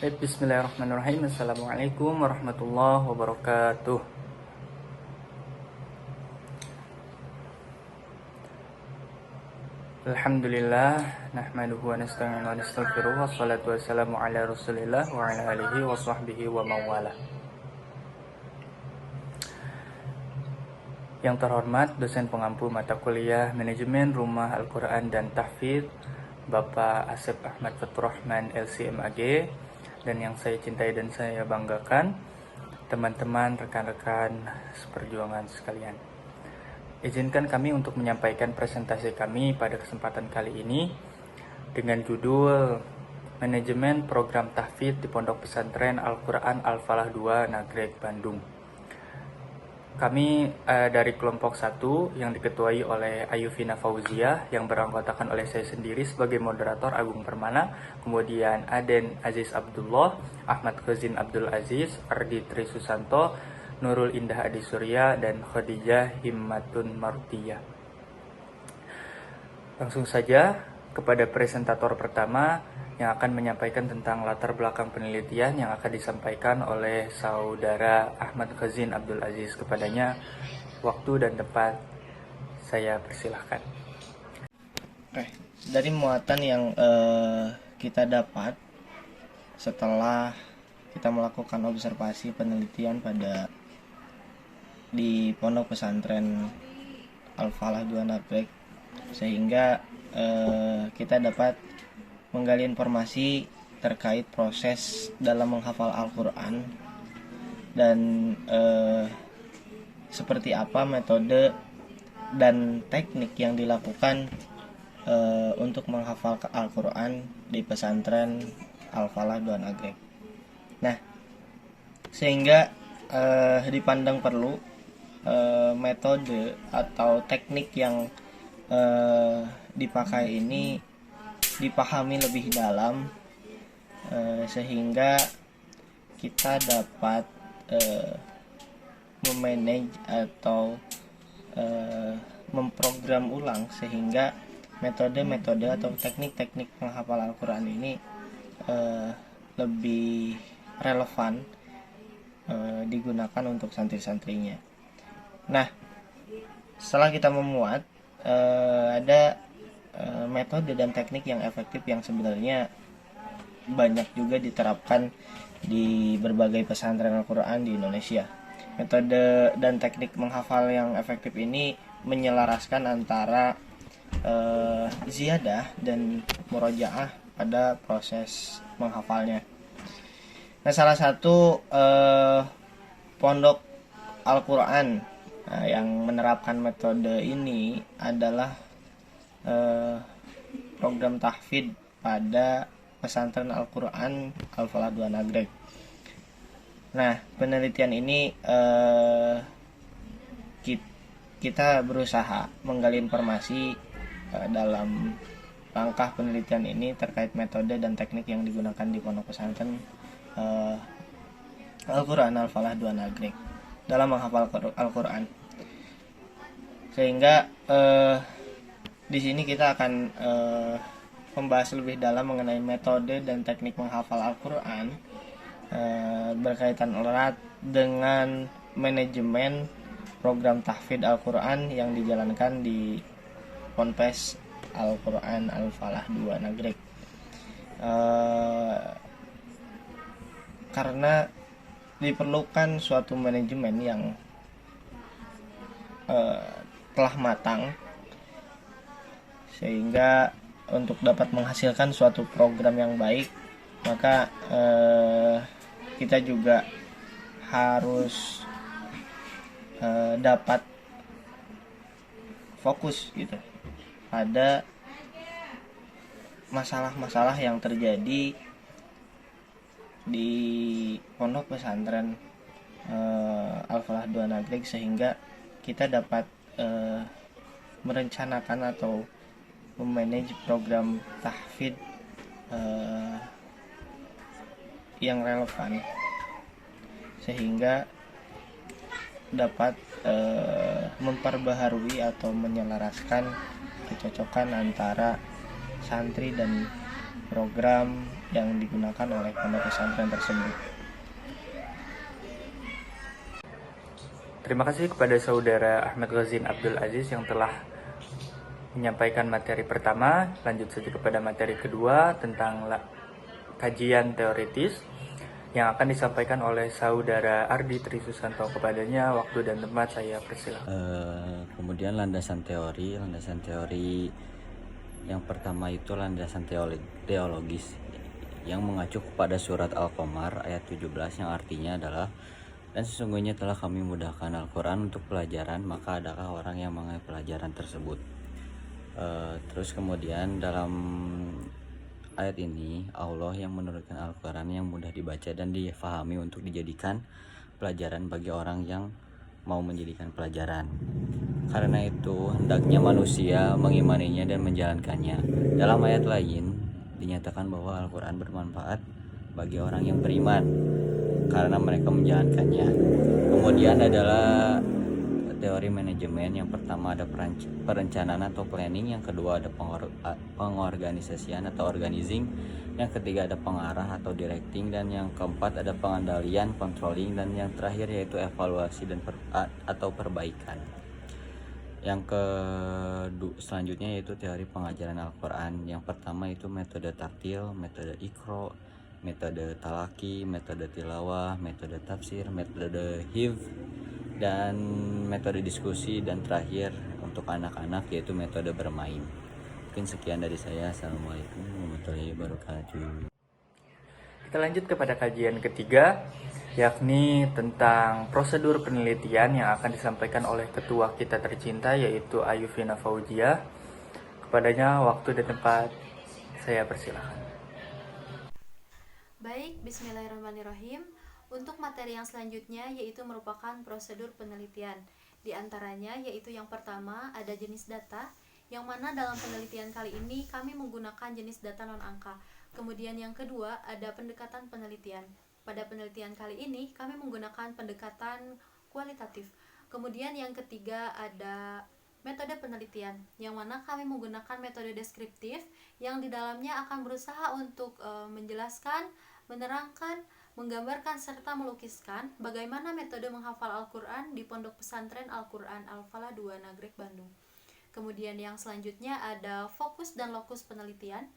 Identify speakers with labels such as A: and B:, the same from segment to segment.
A: Bismillahirrahmanirrahim. Assalamualaikum warahmatullahi wabarakatuh. Alhamdulillah, nahmaduhu wa nasta'inu wa nastaghfiruh, wassalatu wassalamu ala Rasulillah wa ala alihi wa sahbihi wa mawala. Yang terhormat dosen pengampu mata kuliah Manajemen Rumah Al-Quran dan Tahfidz Bapak Asep Ahmad Faturrahman LCMAG, dan yang saya cintai dan saya banggakan, teman-teman, rekan-rekan seperjuangan sekalian. Izinkan kami untuk menyampaikan presentasi kami pada kesempatan kali ini dengan judul Manajemen Program Tahfidz di Pondok Pesantren Al-Quran Al-Falah 2 Nagreg, Bandung. Kami dari kelompok 1 yang diketuai oleh Ayufina Fauzia yang beranggotakan oleh saya sendiri sebagai moderator Agung Permana, kemudian Aden Aziz Abdullah, Ahmad Khazin Abdul Aziz, Ardi Tri Susanto, Nurul Indah Adi Surya, dan Khadijah Himmatun Martiyah. Langsung saja kepada presentator pertama yang akan menyampaikan tentang latar belakang penelitian yang akan disampaikan oleh saudara Ahmad Khazin Abdul Aziz. Kepadanya waktu dan tempat saya persilahkan.
B: Oke, dari muatan yang kita dapat setelah kita melakukan observasi penelitian di Pondok Pesantren Al-Falah 2 Nagreg, sehingga kita dapat menggali informasi terkait proses dalam menghafal Al-Quran dan seperti apa metode dan teknik yang dilakukan untuk menghafal Al-Quran di pesantren Al-Falah 2 Nagreg. Nah, sehingga dipandang perlu metode atau teknik yang dipakai ini dipahami lebih dalam, sehingga kita dapat memanage atau memprogram ulang, sehingga metode-metode atau teknik-teknik menghafal Al-Quran ini lebih relevan digunakan untuk santri-santrinya. Nah, setelah kita memuat, ada metode dan teknik yang efektif yang sebenarnya banyak juga diterapkan di berbagai pesantren Al-Quran di Indonesia. Metode dan teknik menghafal yang efektif ini menyelaraskan antara ziyadah dan murojaah pada proses menghafalnya. Nah, salah satu pondok Al-Quran yang menerapkan metode ini adalah program tahfidz pada pesantren Al-Quran Al-Falah 2 Nagreg. Nah, penelitian ini kita berusaha menggali informasi dalam langkah penelitian ini terkait metode dan teknik yang digunakan di pondok pesantren Al-Quran Al-Falah 2 Nagreg dalam menghafal Al-Quran. Sehingga di sini kita akan membahas lebih dalam mengenai metode dan teknik menghafal Al-Quran berkaitan erat dengan manajemen program tahfidz Al-Quran yang dijalankan di Ponpes Al-Quran Al-Falah 2 Nagreg. Karena diperlukan suatu manajemen yang telah matang, sehingga untuk dapat menghasilkan suatu program yang baik, maka kita juga harus dapat fokus gitu pada masalah-masalah yang terjadi di pondok pesantren Al-Falah 2 Nagreg, sehingga kita dapat merencanakan atau memanage program tahfidz yang relevan, sehingga dapat memperbaharui atau menyelaraskan kecocokan antara santri dan program yang digunakan oleh pondok pesantren tersebut.
A: Terima kasih kepada saudara Ahmad Ghazin Abdul Aziz yang telah menyampaikan materi pertama. Lanjut saja kepada materi kedua tentang kajian teoritis yang akan disampaikan oleh saudara Ardi Trisusanto. Kepadanya waktu dan tempat saya persilahkan.
C: Kemudian landasan teori yang pertama itu landasan teologis yang mengacu kepada surat Al-Qamar ayat 17 yang artinya adalah, dan sesungguhnya telah kami mudahkan Al-Quran untuk pelajaran, maka adakah orang yang mengenai pelajaran tersebut. Terus kemudian dalam ayat ini Allah yang menurunkan Al-Quran yang mudah dibaca dan difahami untuk dijadikan pelajaran bagi orang yang mau menjadikan pelajaran. Karena itu hendaknya manusia mengimaninya dan menjalankannya. Dalam ayat lain dinyatakan bahwa Al-Quran bermanfaat bagi orang yang beriman karena mereka menjalankannya. Kemudian adalah teori manajemen. Yang pertama ada perencanaan atau planning, yang kedua ada pengorganisasian atau organizing, yang ketiga ada pengarah atau directing, dan yang keempat ada pengendalian, controlling, dan yang terakhir yaitu evaluasi dan atau perbaikan. Yang selanjutnya yaitu teori pengajaran Al-Quran. Yang pertama itu metode tartil, metode ikro, metode talaki, metode tilawah, metode tafsir, metode hifz, dan metode diskusi, dan terakhir untuk anak-anak yaitu metode bermain. Mungkin sekian dari saya. Assalamualaikum warahmatullahi wabarakatuh.
A: Kita lanjut kepada kajian ketiga, yakni tentang prosedur penelitian yang akan disampaikan oleh ketua kita tercinta yaitu Ayufina Fauziah. Kepadanya waktu dan tempat saya persilahkan.
D: Baik, bismillahirrahmanirrahim. Untuk materi yang selanjutnya yaitu merupakan prosedur penelitian. Di antaranya yaitu yang pertama ada jenis data, yang mana dalam penelitian kali ini kami menggunakan jenis data non-angka. Kemudian yang kedua ada pendekatan penelitian. Pada penelitian kali ini kami menggunakan pendekatan kualitatif. Kemudian yang ketiga ada metode penelitian, yang mana kami menggunakan metode deskriptif yang di dalamnya akan berusaha untuk menjelaskan, menerangkan, menggambarkan serta melukiskan bagaimana metode menghafal Al-Quran di Pondok Pesantren Al-Quran Al-Falah 2 Nagreg, Bandung. Kemudian yang selanjutnya ada fokus dan lokus penelitian.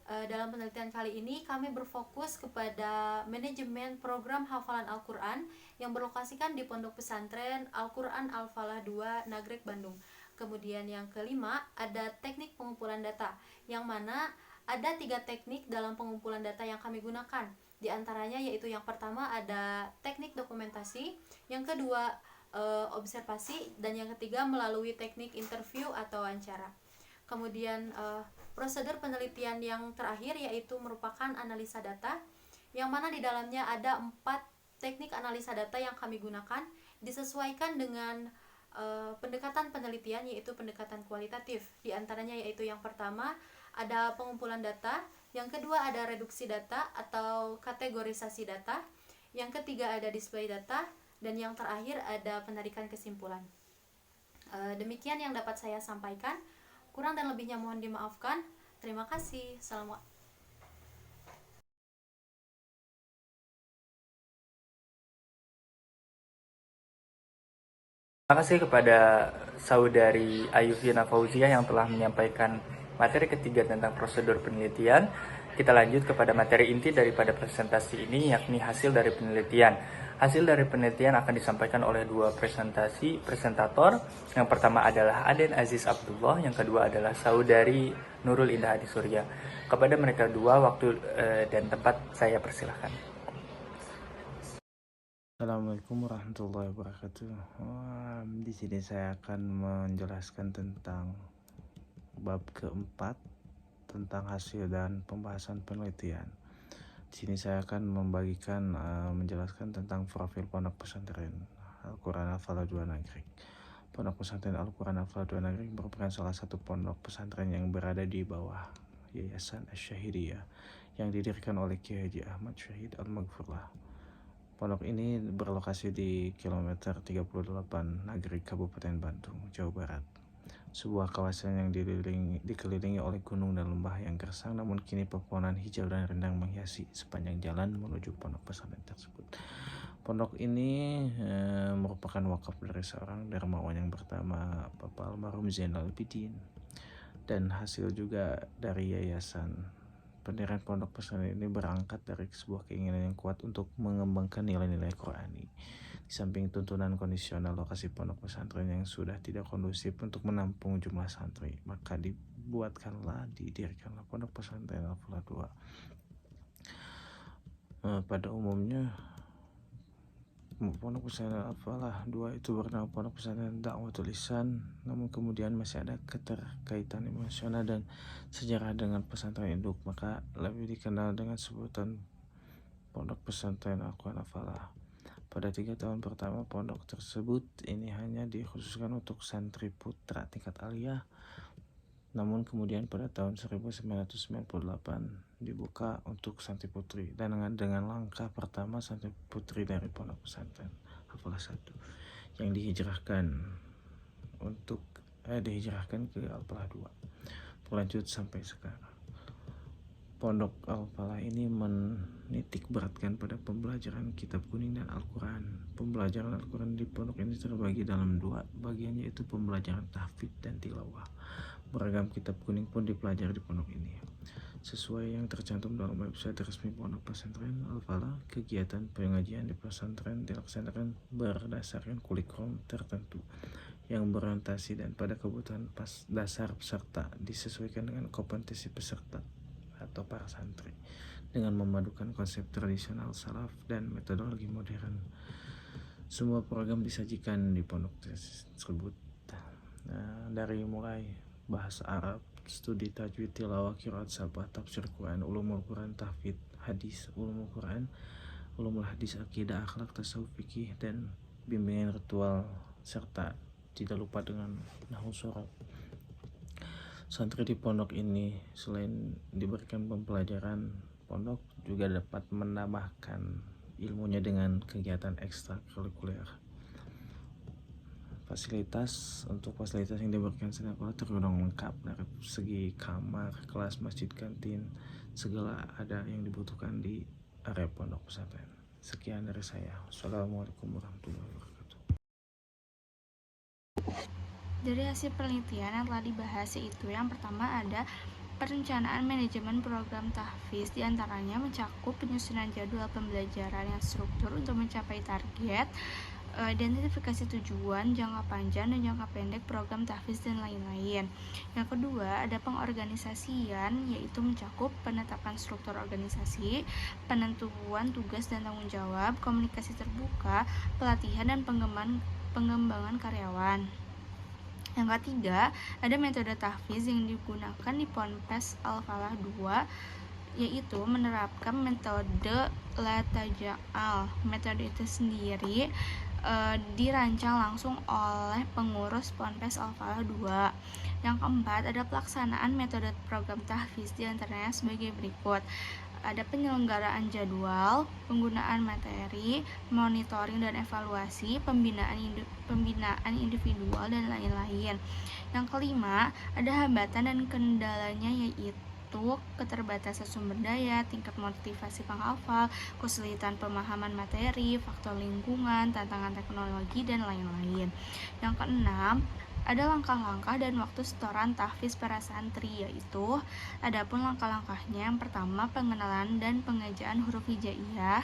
D: Dalam penelitian kali ini kami berfokus kepada manajemen program hafalan Al-Quran yang berlokasikan di Pondok Pesantren Al-Quran Al-Falah 2 Nagreg, Bandung. Kemudian yang kelima ada teknik pengumpulan data, yang mana ada 3 teknik dalam pengumpulan data yang kami gunakan. Di antaranya yaitu yang pertama ada teknik dokumentasi, yang kedua observasi, dan yang ketiga melalui teknik interview atau wawancara. Kemudian prosedur penelitian yang terakhir yaitu merupakan analisa data, yang mana di dalamnya ada 4 teknik analisa data yang kami gunakan, disesuaikan dengan pendekatan penelitian yaitu pendekatan kualitatif. Di antaranya yaitu yang pertama ada pengumpulan data, yang kedua ada reduksi data atau kategorisasi data, yang ketiga ada display data, dan yang terakhir ada penarikan kesimpulan. Demikian yang dapat saya sampaikan. Kurang dan lebihnya mohon dimaafkan. Terima kasih. Assalamualaikum.
A: Terima kasih kepada saudari Ayufina Fauziah yang telah menyampaikan materi ketiga tentang prosedur penelitian. Kita lanjut kepada materi inti daripada presentasi ini, yakni hasil dari penelitian. Hasil dari penelitian akan disampaikan oleh 2 presentator. Yang pertama adalah Aden Aziz Abdullah, yang kedua adalah saudari Nurul Indah Hadi Surya. Kepada mereka 2 waktu dan tempat saya persilahkan.
E: Assalamualaikum warahmatullahi wabarakatuh. Di sini saya akan menjelaskan tentang bab keempat tentang hasil dan pembahasan penelitian. Di sini saya akan menjelaskan tentang profil Pondok Pesantren Al-Quran Al-Falah 2 Nagreg. Pondok Pesantren Al-Quran Al-Falah 2 Nagreg merupakan salah satu pondok pesantren yang berada di bawah Yayasan Asy-Syahidiyah yang didirikan oleh Kiai Haji Ahmad Syahid Al-Maghfurlah. Pondok ini berlokasi di kilometer 38 Nagreg, Kabupaten Bandung, Jawa Barat. sebuah kawasan yang dikelilingi oleh gunung dan lembah yang gersang, namun kini pepohonan hijau dan rindang menghiasi sepanjang jalan menuju pondok pesantren tersebut. Pondok ini merupakan wakaf dari seorang dermawan yang pertama, Bapak almarhum Zainal Abidin, dan hasil juga dari yayasan. Pendirian pondok pesantren ini berangkat dari sebuah keinginan yang kuat untuk mengembangkan nilai-nilai Qurani. Di samping tuntunan kondisional lokasi pondok pesantren yang sudah tidak kondusif untuk menampung jumlah santri, maka didirikanlah pondok pesantren Al-Falah 2. Pada umumnya pondok pesantren Al-Falah 2 itu bernama Pondok Pesantren Da'watul Ihsan, namun kemudian masih ada keterkaitan emosional dan sejarah dengan pesantren induk, maka lebih dikenal dengan sebutan Pondok Pesantren Al-Quran Al-Falah. Pada 3 tahun pertama pondok tersebut ini hanya dikhususkan untuk santri putra tingkat aliyah, namun kemudian pada tahun 1998 dibuka untuk santri putri, dan dengan langkah pertama santri putri dari pondok pesantren Al-Falah 1 yang dihijrahkan ke Al-Falah 2 berlanjut sampai sekarang. Pondok Al-Falah ini menitik beratkan pada pembelajaran kitab kuning dan Al-Quran. Pembelajaran Al-Quran di pondok ini terbagi dalam 2 bagian, yaitu pembelajaran tahfidz dan tilawah. Beragam kitab kuning pun dipelajari di pondok ini. Sesuai yang tercantum dalam website resmi Pondok Pesantren Al-Falah, kegiatan pengajian di pesantren dilaksanakan berdasarkan kurikulum tertentu yang berorientasi dan pada kebutuhan dasar peserta, disesuaikan dengan kompetensi peserta atau para santri, dengan memadukan konsep tradisional salaf dan metodologi modern. Semua program disajikan di pondok tersebut, dari mulai bahasa Arab, studi tajwid, tilawah, qiraat, sabah, tafsir Quran, ulumul Quran, tahfidz, hadis, ulumul Quran, ulumul hadis, akidah, akhlak, tasawuf, fikih, dan bimbingan ritual, serta tidak lupa dengan nahwu shoroh. Santri di pondok ini selain diberikan pembelajaran pondok, juga dapat menambahkan ilmunya dengan kegiatan ekstrakurikuler. Fasilitas yang diberikan sekolah tergolong lengkap dari segi kamar, kelas, masjid, kantin, segala ada yang dibutuhkan di area pondok pesantren. Sekian dari saya. Wassalamualaikum warahmatullahi wabarakatuh.
F: Dari hasil penelitian yang telah dibahas, yaitu yang pertama ada perencanaan manajemen program tahfidz, diantaranya mencakup penyusunan jadwal pembelajaran yang struktur untuk mencapai target, identifikasi tujuan jangka panjang dan jangka pendek program tahfidz dan lain-lain. Yang kedua ada pengorganisasian, yaitu mencakup penetapan struktur organisasi, penentuan tugas dan tanggung jawab, komunikasi terbuka, pelatihan dan pengembangan karyawan. Yang ketiga, ada metode tahfidz yang digunakan di Ponpes Al-Falah 2, yaitu menerapkan metode la taja'al. Metode itu sendiri dirancang langsung oleh pengurus Ponpes Al-Falah 2. Yang keempat, ada pelaksanaan metode program tahfidz, diantaranya sebagai berikut. Ada penyelenggaraan jadwal, penggunaan materi, monitoring dan evaluasi, pembinaan individual, dan lain-lain. Yang kelima, ada hambatan dan kendalanya, yaitu keterbatasan sumber daya, tingkat motivasi penghafal, kesulitan pemahaman materi, faktor lingkungan, tantangan teknologi, dan lain-lain. Yang keenam, ada langkah-langkah dan waktu setoran tahfidz para santri, yaitu adapun langkah-langkahnya, yang pertama pengenalan dan pengejaan huruf hijaiyah,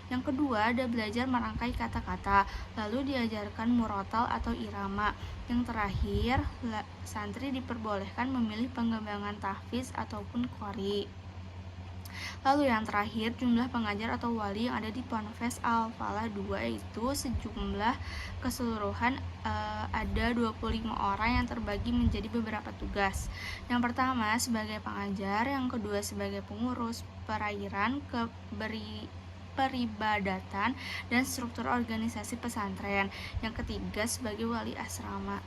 F: yang kedua ada belajar merangkai kata-kata, lalu diajarkan murotal atau irama, yang terakhir santri diperbolehkan memilih pengembangan tahfidz ataupun qori. Lalu yang terakhir, jumlah pengajar atau wali yang ada di Ponpes Al-Falah 2 itu sejumlah keseluruhan ada 25 orang yang terbagi menjadi beberapa tugas. Yang pertama sebagai pengajar, yang kedua sebagai pengurus perairan, peribadatan, dan struktur organisasi pesantren. Yang ketiga sebagai wali asrama.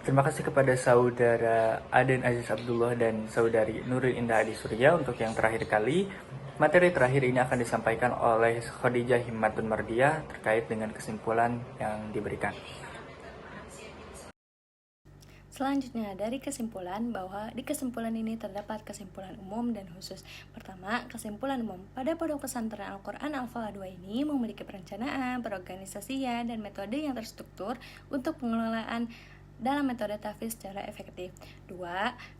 A: Terima kasih kepada saudara Aden Aziz Abdullah dan saudari Nuril Indah Adi Surya untuk yang terakhir kali. Materi terakhir ini akan disampaikan oleh Khadijah Himmatun Mardiah terkait dengan kesimpulan yang diberikan.
G: Selanjutnya, dari kesimpulan, bahwa di kesimpulan ini terdapat kesimpulan umum dan khusus. Pertama, kesimpulan umum. Pada Pondok Pesantren Al-Quran Al-Falah 2 ini memiliki perencanaan, perorganisasian, dan metode yang terstruktur untuk pengelolaan dalam metode tahfiz secara efektif. 2.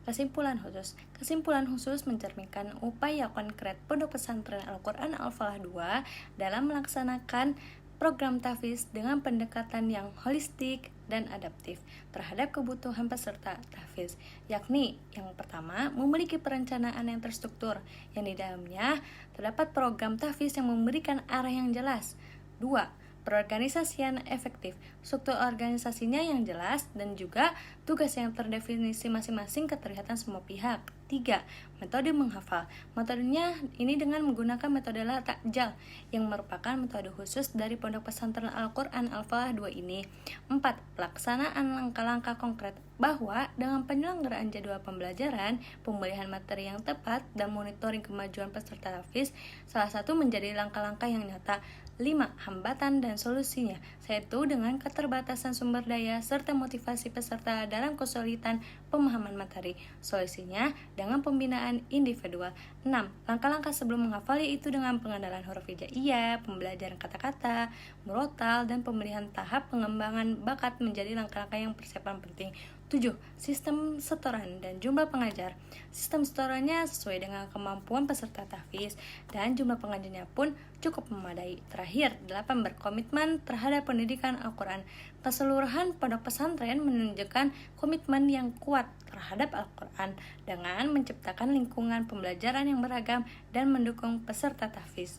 G: Kesimpulan khusus. Kesimpulan khusus mencerminkan upaya konkret Pondok Pesantren Al-Quran Al-Falah 2 dalam melaksanakan program tahfiz dengan pendekatan yang holistik dan adaptif terhadap kebutuhan peserta tahfiz, yakni yang pertama, memiliki perencanaan yang terstruktur, yang di dalamnya terdapat program tahfiz yang memberikan arah yang jelas. 2. Perorganisasian efektif, struktur organisasinya yang jelas dan juga tugas yang terdefinisi masing-masing keterlihatan semua pihak. 3. Metode menghafal. Metodenya ini dengan menggunakan metode Ta'jal yang merupakan metode khusus dari Pondok Pesantren Al-Quran Al-Falah 2 ini. 4. Pelaksanaan langkah-langkah konkret, bahwa dengan penyelenggaraan jadwal pembelajaran, pemilihan materi yang tepat, dan monitoring kemajuan peserta tahfiz salah satu menjadi langkah-langkah yang nyata. 5. Hambatan dan solusinya, yaitu dengan keterbatasan sumber daya serta motivasi peserta dalam kesulitan pemahaman materi. Solusinya dengan pembinaan individual. 6. Langkah-langkah sebelum menghafal, yaitu dengan pengenalan huruf hijaiyah, pembelajaran kata-kata, murotal, dan pemilihan tahap pengembangan bakat menjadi langkah-langkah yang persiapan penting. 7. Sistem setoran dan jumlah pengajar. Sistem setorannya sesuai dengan kemampuan peserta tahfiz dan jumlah pengajarnya pun cukup memadai. Terakhir, 8. Berkomitmen terhadap pendidikan Al-Quran. Keseluruhan pondok pesantren menunjukkan komitmen yang kuat terhadap Al-Quran dengan menciptakan lingkungan pembelajaran yang beragam dan mendukung peserta tahfiz.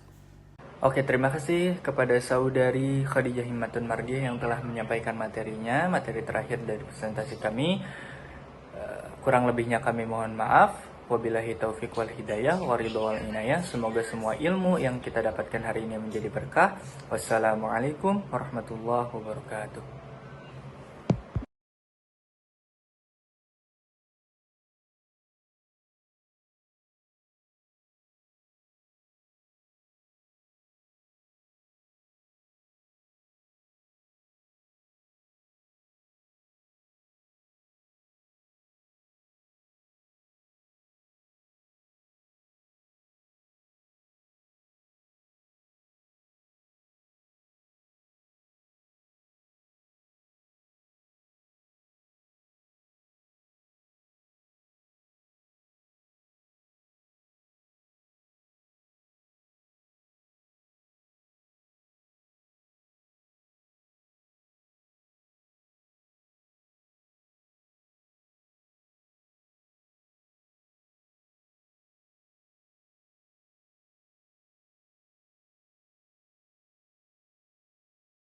A: Oke, terima kasih kepada saudari Khadijah Himmatun Mardiah yang telah menyampaikan materinya, materi terakhir dari presentasi kami. Kurang lebihnya kami mohon maaf. Wabillahi taufiq wal hidayah, waridho wal inayah. Semoga semua ilmu yang kita dapatkan hari ini menjadi berkah. Wassalamualaikum warahmatullahi wabarakatuh.